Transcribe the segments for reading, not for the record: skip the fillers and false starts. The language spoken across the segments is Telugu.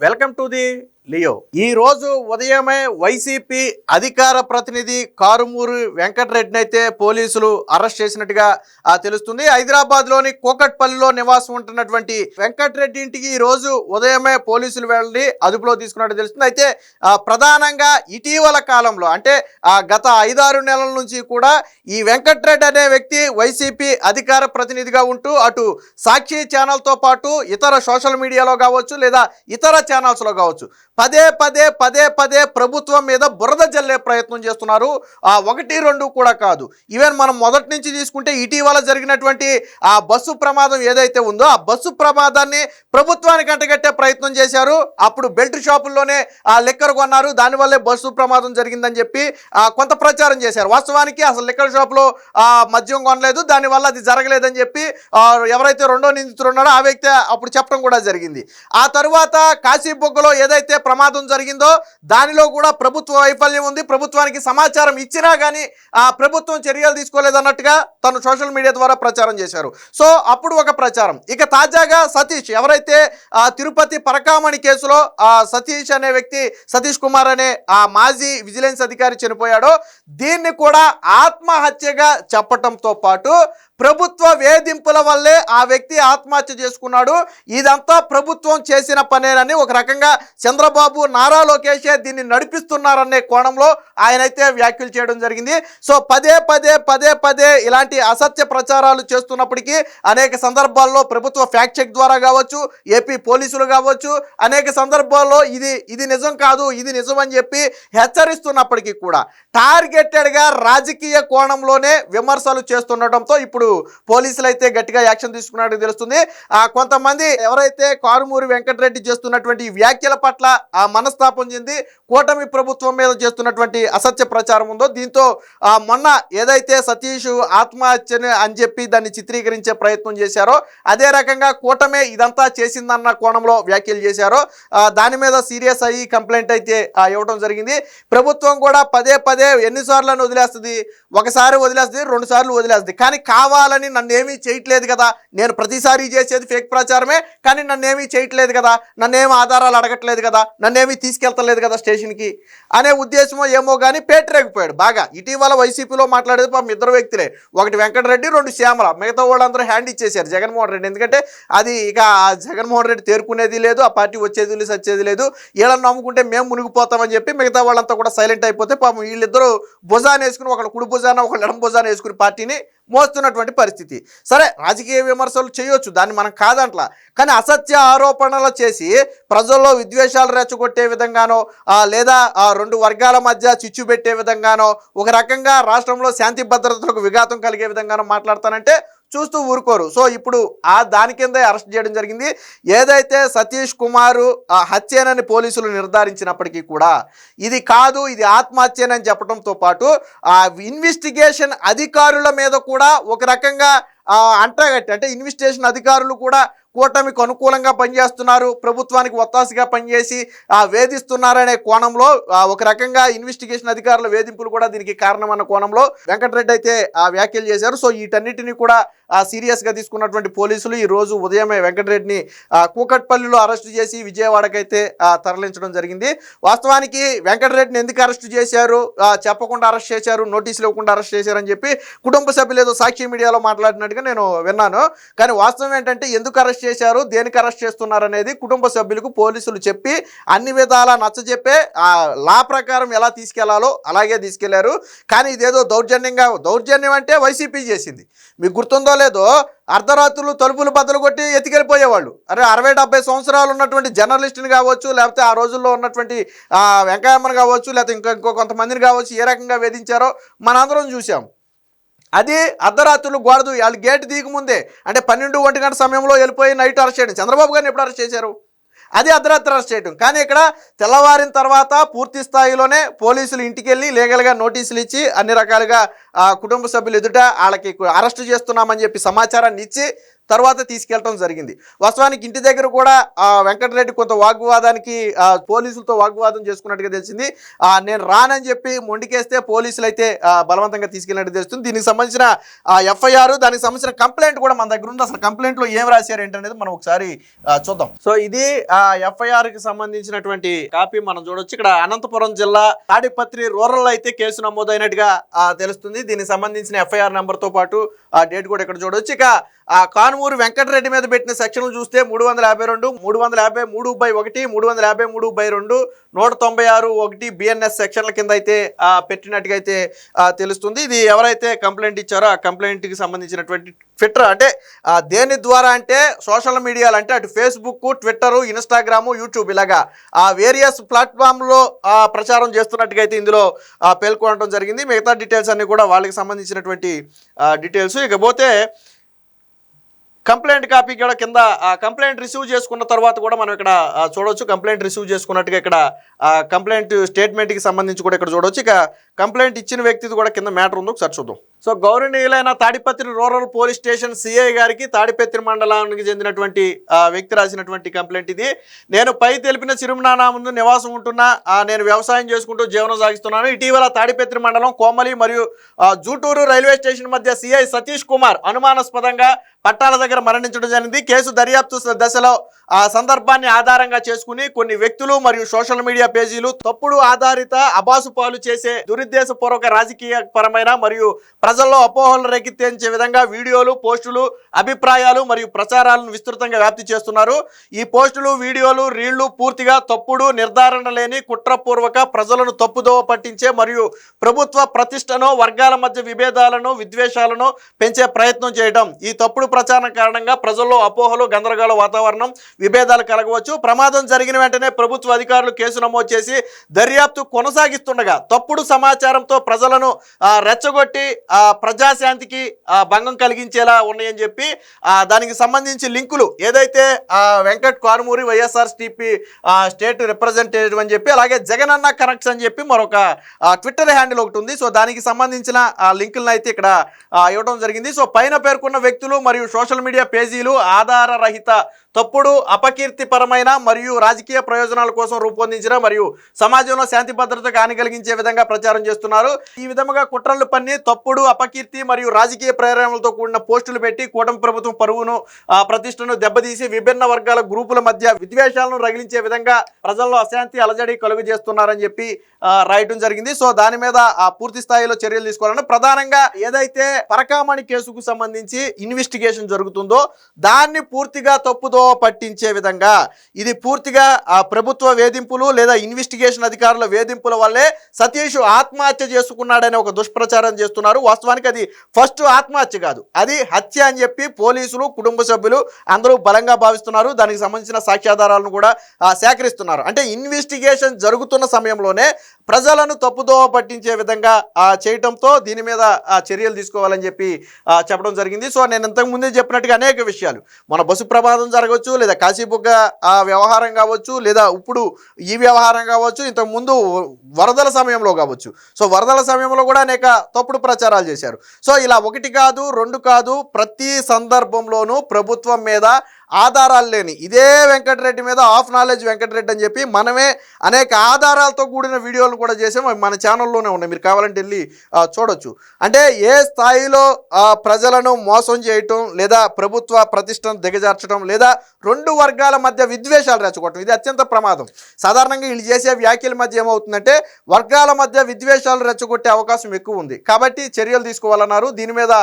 Welcome to the Leo. ఈ రోజు ఉదయమే వైసీపీ అధికార ప్రతినిధి కారుమూరి వెంకటరెడ్డిని అయితే పోలీసులు అరెస్ట్ చేసినట్టుగా తెలుస్తుంది. హైదరాబాద్లోని కూకట్పల్లిలో నివాసం ఉంటున్నటువంటి వెంకటరెడ్డి ఇంటికి ఈ రోజు ఉదయమే పోలీసులు వెళ్ళి అదుపులో తీసుకున్నట్టు తెలుస్తుంది. అయితే ప్రధానంగా ఇటీవల కాలంలో అంటే గత 5-6 నెలల నుంచి కూడా ఈ వెంకటరెడ్డి అనే వ్యక్తి వైసీపీ అధికార ప్రతినిధిగా ఉంటూ అటు సాక్షి ఛానల్తో పాటు ఇతర సోషల్ మీడియాలో కావచ్చు లేదా ఇతర ఛానల్స్లో కావచ్చు పదే పదే ప్రభుత్వం మీద బురద జల్లే ప్రయత్నం చేస్తున్నారు. 1-2 కూడా కాదు. ఈవెన్ మనం మొదటి నుంచి తీసుకుంటే ఇటీవల జరిగినటువంటి ఆ బస్సు ప్రమాదం ఏదైతే ఉందో ఆ బస్సు ప్రమాదాన్ని ప్రభుత్వానికి అంటగట్టే ప్రయత్నం చేశారు. అప్పుడు బెల్ట్ షాపుల్లోనే లిక్కర్ కొన్నారు, దానివల్లే బస్సు ప్రమాదం జరిగిందని చెప్పి కొంత ప్రచారం చేశారు. వాస్తవానికి అసలు లిక్కర్ షాప్లో మద్యం కొనలేదు, దానివల్ల అది జరగలేదని చెప్పి ఎవరైతే రెండో నిందితుడు ఉన్నారో ఆ వ్యక్తి అప్పుడు చెప్పడం కూడా జరిగింది. ఆ తరువాత కాశీబుగ్గలో ఏదైతే ప్రమాదం జరిగిందో దానిలో కూడా ప్రభుత్వ వైఫల్యం ఉంది. ప్రభుత్వానికి సమాచారం ఇచ్చినా కానీ ప్రభుత్వం చర్యలు తీసుకోలేదన్నట్టుగా తను సోషల్ మీడియా ద్వారా ప్రచారం చేశారు. సో అప్పుడు ఒక ప్రచారం. ఇక తాజాగా సతీష్ ఎవరైతే తిరుపతి పరకామణి కేసులో సతీష్ అనే వ్యక్తి, సతీష్ కుమార్ అనే మాజీ విజిలెన్స్ అధికారి చనిపోయాడో దీన్ని కూడా ఆత్మహత్యగా చెప్పటంతో పాటు ప్రభుత్వ వేధింపుల వల్లే ఆ వ్యక్తి ఆత్మహత్య చేసుకున్నాడు, ఇదంతా ప్రభుత్వం చేసిన పనేనని ఒక రకంగా చంద్రబాబు, నారా లోకేషే దీన్ని నడిపిస్తున్నారనే కోణంలో ఆయనైతే వ్యాఖ్యలు చేయడం జరిగింది. సో పదే ఇలాంటి అసత్య ప్రచారాలు చేస్తున్నప్పటికీ అనేక సందర్భాల్లో ప్రభుత్వ ఫ్యాక్ట్ చెక్ ద్వారా కావచ్చు, ఏపీ పోలీసులు కావచ్చు, అనేక సందర్భాల్లో ఇది నిజం కాదు, ఇది నిజం అని చెప్పి హెచ్చరిస్తున్నప్పటికీ కూడా టార్గెటెడ్గా రాజకీయ కోణంలోనే విమర్శలు చేస్తుండటంతో ఇప్పుడు పోలీసులు అయితే గట్టిగా యాక్షన్ తీసుకున్నట్టు తెలుస్తుంది. కొంతమంది ఎవరైతే కారుమూరి వెంకటరెడ్డి చేస్తున్నటువంటి వ్యాఖ్యల పట్ల మనస్తాపం చెంది కూటమి ప్రభుత్వం మీద చేస్తున్నటువంటి అసత్య ప్రచారం ఉందో దీంతో మొన్న ఏదైతే సతీష్ ఆత్మహత్యని అని చెప్పి దాన్ని చిత్రీకరించే ప్రయత్నం చేశారో అదే రకంగా కూటమే ఇదంతా చేసిందన్న కోణంలో వ్యాఖ్యలు చేశారో దాని మీద సీరియస్ అయ్యి కంప్లైంట్ అయితే ఇవ్వడం జరిగింది. ప్రభుత్వం కూడా పదే ఎన్నిసార్లు వదిలేస్తుంది, ఒకసారి వదిలేస్తుంది, 2 సార్లు వదిలేస్తుంది, కానీ కావాలని నన్నేమీ చేయట్లేదు కదా, నేను ప్రతిసారి చేసేది ఫేక్ ప్రచారమే కానీ నన్నేమీ చేయట్లేదు కదా, నన్నేమీ ఆధారాలు అడగట్లేదు కదా, నన్నేమీ తీసుకెళ్తలేదు కదా స్టేషన్కి అనే ఉద్దేశమో ఏమో కానీ పేటరేగిపోయాడు బాగా. ఇటీవల వైసీపీలో మాట్లాడేది పాపం 2 వ్యక్తులే, ఒకటి వెంకటరెడ్డి, 2 శ్యామల, మిగతా వాళ్ళందరూ హ్యాండ్ ఇచ్చేశారు జగన్మోహన్ రెడ్డి. ఎందుకంటే అది ఇక జగన్మోహన్ రెడ్డి తేరుకునేది లేదు, ఆ పార్టీ వచ్చేది లేదు, సచ్చేది లేదు, వీళ్ళని నమ్ముకుంటే మేము మునిగిపోతామని చెప్పి మిగతా వాళ్ళంతా కూడా సైలెంట్ అయిపోతే పాపం వీళ్ళిద్దరూ భుజాన్ని వేసుకుని ఒకళ్ళు కుడి భుజాన ఒకళ్ళు ఎడమ భుజాన్ని వేసుకుని పార్టీని మోస్తున్నటువంటి పరిస్థితి. సరే రాజకీయ విమర్శలు చేయొచ్చు, దాన్ని మనం కాదంట్లా, కానీ అసత్య ఆరోపణలు చేసి ప్రజల్లో విద్వేషాలు రెచ్చగొట్టే విధంగానో లేదా 2 వర్గాల మధ్య చిచ్చు పెట్టే విధంగానో ఒక రకంగా రాష్ట్రంలో శాంతి భద్రతలకు విఘాతం కలిగే విధంగానో మాట్లాడతానంటే చూస్తూ ఊరుకోరు. సో ఇప్పుడు దాని కింద అరెస్ట్ చేయడం జరిగింది. ఏదైతే సతీష్ కుమారు హత్యనని పోలీసులు నిర్ధారించినప్పటికీ కూడా ఇది కాదు, ఇది ఆత్మహత్యనని చెప్పడంతో పాటు ఇన్వెస్టిగేషన్ అధికారుల మీద కూడా ఒక రకంగా అంటగట్టి, అంటే ఇన్వెస్టిగేషన్ అధికారులు కూడా కూటమికి అనుకూలంగా పనిచేస్తున్నారు, ప్రభుత్వానికి ఒత్తాసుగా పనిచేసి వేధిస్తున్నారనే కోణంలో ఒక రకంగా ఇన్వెస్టిగేషన్ అధికారుల వేధింపులు కూడా దీనికి కారణమన్న కోణంలో వెంకటరెడ్డి అయితే వ్యాఖ్యలు చేశారు. సో వీటన్నిటిని కూడా సీరియస్గా తీసుకున్నటువంటి పోలీసులు ఈ రోజు ఉదయమే వెంకటరెడ్డిని కూకట్పల్లిలో అరెస్ట్ చేసి విజయవాడకైతే తరలించడం జరిగింది. వాస్తవానికి వెంకటరెడ్డిని ఎందుకు అరెస్ట్ చేశారు, చెప్పకుండా అరెస్ట్ చేశారు, నోటీసులు ఇవ్వకుండా అరెస్ట్ చేశారని చెప్పి కుటుంబ సభ్యులు ఏదో సాక్షి మీడియాలో మాట్లాడినట్టుగా నేను విన్నాను. కానీ వాస్తవం ఏంటంటే ఎందుకు అరెస్ట్ చేశారు, దేనికి అరెస్ట్ చేస్తున్నారు అనేది కుటుంబ సభ్యులకు పోలీసులు చెప్పి అన్ని విధాలా నచ్చజెప్పే లా ప్రకారం ఎలా తీసుకెళ్లాలో అలాగే తీసుకెళ్లారు. కానీ ఇదేదో దౌర్జన్యం అంటే వైసీపీ చేసింది. మీకు గుర్తుందో లేదో అర్ధరాత్రులు తలుపులు బద్దలు కొట్టి ఎత్తికెళ్ళిపోయేవాళ్ళు. అరే 60-70 సంవత్సరాలు ఉన్నటువంటి జర్నలిస్టుని కావచ్చు, లేకపోతే ఆ రోజుల్లో ఉన్నటువంటి వెంకయ్యమ్మని కావచ్చు, లేకపోతే ఇంకో కొంతమందిని కావచ్చు ఏ రకంగా వేధించారో మనందరం చూసాం. అది అర్ధరాత్రులు గోడదు వాళ్ళు గేటు దిగముందే అంటే 12-1 గంట సమయంలో వెళ్ళిపోయి నైట్ అరెస్ట్ చేయడం. చంద్రబాబు గారిని ఎప్పుడు అరెస్ట్ చేశారు, అది అర్ధరాత్రి అరెస్ట్ చేయడం. కానీ ఇక్కడ తెల్లవారిన తర్వాత పూర్తి స్థాయిలోనే పోలీసులు ఇంటికి వెళ్ళి లీగల్గా నోటీసులు ఇచ్చి అన్ని రకాలుగా కుటుంబ సభ్యులు ఎదుట వాళ్ళకి అరెస్టు చేస్తున్నామని చెప్పి సమాచారాన్ని ఇచ్చి తర్వాత తీసుకెళ్ళటం జరిగింది. వాస్తవానికి ఇంటి దగ్గర కూడా వెంకటరెడ్డి కొంత వాగ్వాదానికి పోలీసులతో వాగ్వాదం చేసుకున్నట్టుగా తెలిసింది. నేను రానని చెప్పి మొండికేస్తే పోలీసులు అయితే బలవంతంగా తీసుకెళ్ళినట్టు తెలుస్తుంది. దీనికి సంబంధించిన ఎఫ్ఐఆర్, దానికి సంబంధించిన కంప్లైంట్ కూడా మన దగ్గర ఉంది. అసలు కంప్లైంట్లో ఏం రాశారు ఏంటనేది మనం ఒకసారి చూద్దాం. సో ఇది ఎఫ్ఐఆర్ కి సంబంధించినటువంటి కాపీ మనం చూడొచ్చు. ఇక్కడ అనంతపురం జిల్లా తాడిపత్రి రూరల్ అయితే కేసు నమోదైనట్టుగా తెలుస్తుంది. దీనికి సంబంధించిన ఎఫ్ఐఆర్ నెంబర్ తో పాటు డేట్ కూడా ఇక్కడ చూడొచ్చు. ఇక కానుమూరు వెంకటరెడ్డి మీద పెట్టిన సెక్షన్లు చూస్తే 352, 353/1, 353/2, 196(1) బిఎన్ఎస్ సెక్షన్ల కింద అయితే పెట్టినట్టుగా అయితే తెలుస్తుంది. ఇది ఎవరైతే కంప్లైంట్ ఇచ్చారో ఆ కంప్లైంట్ కి సంబంధించినటువంటి ట్విట్టర్, అంటే దేని ద్వారా అంటే సోషల్ మీడియాలు, అంటే అటు ఫేస్బుక్, ట్విట్టర్, ఇన్స్టాగ్రామ్, యూట్యూబ్ ఇలాగా వేరియస్ ప్లాట్ఫామ్లో ప్రచారం చేస్తున్నట్టుగా అయితే ఇందులో పేర్కొనడం జరిగింది. మిగతా డీటెయిల్స్ అన్ని కూడా వాళ్ళకి సంబంధించినటువంటి డీటెయిల్స్. ఇకపోతే కంప్లైంట్ కాపీ కూడా కింద కంప్లైంట్ రిసీవ్ చేసుకున్న తర్వాత కూడా మనం ఇక్కడ చూడవచ్చు. కంప్లైంట్ రిసీవ్ చేసుకున్నట్టుగా ఇక్కడ కంప్లైంట్ స్టేట్మెంట్కి సంబంధించి కూడా ఇక్కడ చూడవచ్చు. ఇక కంప్లైంట్ ఇచ్చిన వ్యక్తిది కూడా కింద మ్యాటర్ ఉందో ఒకసారి చూద్దాం. సో గౌరవనీయులైన Tadipatri rural police station CI గారికి తాడిపత్రి మండలానికి చెందినటువంటి వ్యక్తి రాసినటువంటి కంప్లైంట్ ఇది. నేను పై తెలిపిన చిరునామా ముందు నివాసం ఉంటున్నా, నేను వ్యవసాయం చేసుకుంటూ జీవనం సాగిస్తున్నాను. ఇటీవల తాడిపత్రి మండలం కోమలి మరియు జూటూరు రైల్వే స్టేషన్ మధ్య సిఐ సతీష్ కుమార్ అనుమానాస్పదంగా పట్టాల దగ్గర మరణించడం జరిగింది. కేసు దర్యాప్తు దశలో ఆ సందర్భాన్ని ఆధారంగా చేసుకుని కొన్ని వ్యక్తులు మరియు సోషల్ మీడియా పేజీలు తప్పుడు ఆధారిత అబాసుపాలు చేసే దురుద్దేశపూర్వక రాజకీయ పరమైన మరియు ప్రజల్లో అపోహలు రేకెత్తించే విధంగా వీడియోలు, పోస్టులు, అభిప్రాయాలు మరియు ప్రచారాలను విస్తృతంగా వ్యాప్తి చేస్తున్నారు. ఈ పోస్టులు, వీడియోలు, రీళ్లు పూర్తిగా తప్పుడు, నిర్ధారణ లేని, కుట్రపూర్వక, ప్రజలను తప్పుదోవ పట్టించే మరియు ప్రభుత్వ ప్రతిష్టను, వర్గాల మధ్య విభేదాలను, విద్వేషాలను పెంచే ప్రయత్నం చేయడం. ఈ తప్పుడు ప్రచారం కారణంగా ప్రజల్లో అపోహలు, గందరగోళ వాతావరణం, విభేదాలు కలగవచ్చు. ప్రమాదం జరిగిన వెంటనే ప్రభుత్వ అధికారులు కేసు నమోదు చేసి దర్యాప్తు కొనసాగిస్తుండగా తప్పుడు సమాచారంతో ప్రజలను రెచ్చగొట్టి ప్రజాశాంతికి భంగం కలిగించేలా ఉన్నాయని చెప్పి దానికి సంబంధించి లింకులు ఏదైతే వెంకట్ కానుమూరి వైఎస్ఆర్సీపీ స్టేట్ రిప్రజెంటేటివ్ అని చెప్పి, అలాగే జగనన్న కనెక్ట్స్ అని చెప్పి మరొక ట్విట్టర్ హ్యాండిల్ ఒకటి ఉంది. సో దానికి సంబంధించిన లింకులను అయితే ఇక్కడ ఇవ్వడం జరిగింది. సో పైన పేర్కొన్న వ్యక్తులు మరియు సోషల్ మీడియా పేజీలు ఆధారరహిత, తప్పుడు, అపకీర్తిపరమైన మరియు రాజకీయ ప్రయోజనాల కోసం రూపొందించిన మరియు సమాజంలో శాంతి భద్రతకు హాని కలిగించే విధంగా ప్రచారం చేస్తున్నారు. ఈ విధముగా కుట్రలు పన్ని తప్పుడు, అపకీర్తి మరియు రాజకీయ ప్రేరణలతో కూడిన పోస్టులు పెట్టి కూటమి ప్రభుత్వం పరువును, ప్రతిష్టను దెబ్బతీసి విభిన్న వర్గాల గ్రూపుల మధ్య విద్వేషాలను రగిలించే విధంగా ప్రజల్లో అశాంతి, అలజడి కలుగు చేస్తున్నారని చెప్పి రాయటం జరిగింది. సో దాని మీద పూర్తి స్థాయిలో చర్యలు తీసుకోవాలని, ప్రధానంగా ఏదైతే పరకామణి కేసుకు సంబంధించి ఇన్వెస్టిగేషన్ జరుగుతుందో దాన్ని పూర్తిగా తప్పుదో పట్టించే విధంగా, ఇది పూర్తిగా ప్రభుత్వ వేధింపులు లేదా ఇన్వెస్టిగేషన్ అధికారుల వేధింపుల వల్లే సతీష్ ఆత్మహత్య చేసుకున్నాడని ఒక దుష్ప్రచారం చేస్తున్నారు. వాస్తవానికి అది ఫస్ట్ ఆత్మహత్య కాదు, అది హత్య అని చెప్పి పోలీసులు, కుటుంబ సభ్యులు అందరూ బలంగా భావిస్తున్నారు. దానికి సంబంధించిన సాక్ష్యాధారాలను కూడా సేకరిస్తున్నారు. అంటే ఇన్వెస్టిగేషన్ జరుగుతున్న సమయంలోనే ప్రజలను తప్పుదోవ పట్టించే విధంగా చేయటంతో దీని మీద చర్యలు తీసుకోవాలని చెప్పి చెప్పడం జరిగింది. సో నేను ఇంతకు ముందే చెప్పినట్టుగా అనేక విషయాలు, మన బస్సు ప్రమాదం జరగవచ్చు, లేదా కాశీబుగ్గ వ్యవహారం కావచ్చు, లేదా ఇప్పుడు ఈ వ్యవహారం కావచ్చు, ఇంతకు ముందు వరదల సమయంలో కావచ్చు. సో వరదల సమయంలో కూడా అనేక తప్పుడు ప్రచారాలు చేశారు. సో ఇలా ఒకటి కాదు, రెండు కాదు, ప్రతి సందర్భంలోనూ ప్రభుత్వం మీద ఆధారాలు లేని, ఇదే వెంకటరెడ్డి మీద ఆఫ్ నాలెడ్జ్ వెంకటరెడ్డి అని చెప్పి మనమే అనేక ఆధారాలతో కూడిన వీడియోలు కూడా చేసాం. మన ఛానల్లోనే ఉన్నాయి, మీరు కావాలంటే వెళ్ళి చూడొచ్చు. అంటే ఏ స్థాయిలో ప్రజలను మోసం చేయటం, లేదా ప్రభుత్వ ప్రతిష్టను దిగజార్చడం, లేదా రెండు వర్గాల మధ్య విద్వేషాలు రెచ్చగొట్టడం, ఇది అత్యంత ప్రమాదం. సాధారణంగా వీళ్ళు చేసే వ్యాఖ్యల మధ్య ఏమవుతుందంటే వర్గాల మధ్య విద్వేషాలు రెచ్చగొట్టే అవకాశం ఎక్కువ ఉంది. కాబట్టి చర్యలు తీసుకోవాలన్నారు. దీని మీద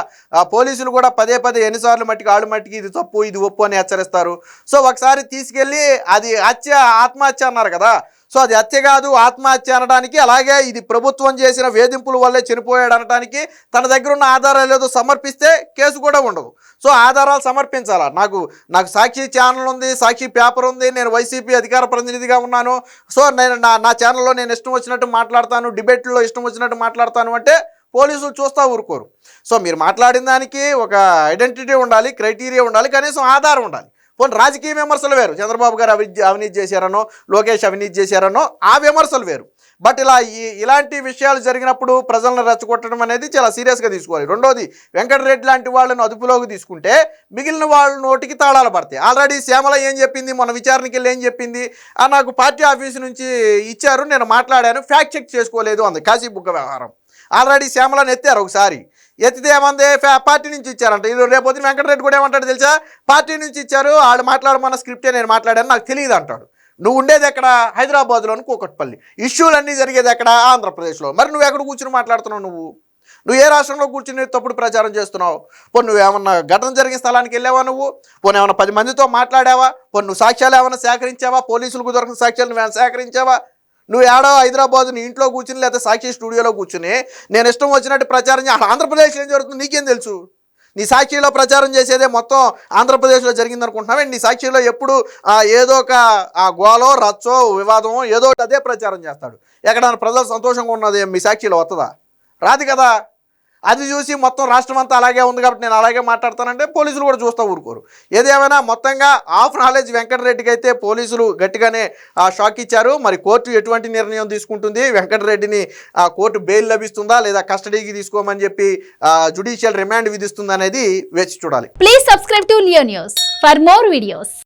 పోలీసులు కూడా పదే పదే ఎన్నిసార్లు మట్టికి ఆళ్ళు మట్టికి ఇది తప్పు, ఇది ఒప్పు అని హెచ్చరిస్తారు. సో ఒకసారి తీసుకెళ్ళి అది హత్య, ఆత్మహత్య అన్నారు కదా, సో అది హత్య కాదు, ఆత్మహత్య అనడానికి, అలాగే ఇది ప్రభుత్వం చేసిన వేధింపుల వల్లే చనిపోయాడు అనడానికి తన దగ్గర ఉన్న ఆధారాలు ఏదో సమర్పిస్తే కేసు కూడా ఉండదు. సో ఆధారాలు సమర్పించాలా. నాకు సాక్షి ఛానల్ ఉంది, సాక్షి పేపర్ ఉంది, నేను వైసీపీ అధికార ప్రతినిధిగా ఉన్నాను, సో నేను నా ఛానల్లో నేను ఇష్టం వచ్చినట్టు మాట్లాడతాను, డిబేట్లో ఇష్టం వచ్చినట్టు మాట్లాడతాను అంటే పోలీసులు చూస్తూ ఊరుకోరు. సో మీరు మాట్లాడిన దానికి ఒక ఐడెంటిటీ ఉండాలి, క్రైటీరియా ఉండాలి, కనీసం ఆధారం ఉండాలి. పోనీ రాజకీయ విమర్శలు వేరు, చంద్రబాబు గారు అవినీతి చేశారనో, లోకేష్ అవినీతి చేశారనో ఆ విమర్శలు వేరు. బట్ ఇలాంటి విషయాలు జరిగినప్పుడు ప్రజలను రెచ్చగొట్టడం అనేది చాలా సీరియస్గా తీసుకోవాలి. రెండోది, వెంకటరెడ్డి లాంటి వాళ్ళని అదుపులోకి తీసుకుంటే మిగిలిన వాళ్ళ నోటికి తాళాలు పడతాయి. ఆల్రెడీ శ్యామల ఏం చెప్పింది, మన విచారణకి వెళ్ళి ఏం చెప్పింది, నాకు పార్టీ ఆఫీసు నుంచి ఇచ్చారు, నేను మాట్లాడాను, ఫ్యాక్ట్ చెక్ చేసుకోలేదు అంది. కాశీ బుగ్గ వ్యవహారం ఆల్రెడీ శ్యామలను ఎత్తారు ఒకసారి, ఎత్తితే ఏమంది పార్టీ నుంచి ఇచ్చారంట. ఇది రేపొద్దున వెంకటరెడ్డి కూడా ఏమంటాడు తెలుసా, పార్టీ నుంచి ఇచ్చారు, వాళ్ళు మాట్లాడమన్న స్క్రిప్టే నేను మాట్లాడాను, నాకు తెలియదు అంటాడు. నువ్వు ఉండేది ఎక్కడ, హైదరాబాద్లోని కూకట్పల్లి. ఇష్యూలన్నీ జరిగేది ఎక్కడ, ఆంధ్రప్రదేశ్లో. మరి నువ్వు ఎక్కడ కూర్చుని మాట్లాడుతున్నావు, నువ్వు ఏ రాష్ట్రంలో కూర్చుని తప్పుడు ప్రచారం చేస్తున్నావు? పోనీ నువ్వేమన్నా ఘటన జరిగిన స్థలానికి వెళ్ళావా, పోనీ ఏమన్నా 10 మందితో మాట్లాడావా, పోనీ నువ్వు సాక్ష్యాలు ఏమైనా సేకరించావా, పోలీసులకు దొరికిన సాక్ష్యాలు నువ్వేమైనా సేకరించావా? నువ్వు ఏడో హైదరాబాద్ నీ ఇంట్లో కూర్చుని లేదా సాక్షి స్టూడియోలో కూర్చుని నేను ఇష్టం వచ్చినట్టు ప్రచారం ఆంధ్రప్రదేశ్లో ఏం జరుగుతుంది నీకేం తెలుసు? నీ సాక్షిలో ప్రచారం చేసేదే మొత్తం ఆంధ్రప్రదేశ్లో జరిగిందనుకుంటున్నావే. నీ సాక్షిలో ఎప్పుడు ఏదో ఒక గోలో రచ్చో వివాదమో ఏదో అదే ప్రచారం చేస్తాడు. ఎక్కడైనా ప్రజలు సంతోషంగా ఉన్నది మీ సాక్షిలో వస్తుందా? రాదు కదా. అది చూసి మొత్తం రాష్ట్రం అంతా అలాగే ఉంది కాబట్టి నేను అలాగే మాట్లాడతానంటే పోలీసులు కూడా చూస్తూ ఊరుకోరు. ఏదేమైనా మొత్తంగా ఆఫ్ నాలెడ్జ్ వెంకటరెడ్డికి అయితే పోలీసులు గట్టిగానే షాక్ ఇచ్చారు. మరి కోర్టు ఎటువంటి నిర్ణయం తీసుకుంటుంది, వెంకటరెడ్డిని కోర్టు బెయిల్ లభిస్తుందా లేదా కస్టడీకి తీసుకోమని చెప్పి జ్యుడిషియల్ రిమాండ్ విధిస్తుందా అనేది వేచి చూడాలి. Please subscribe to Leo news for more videos.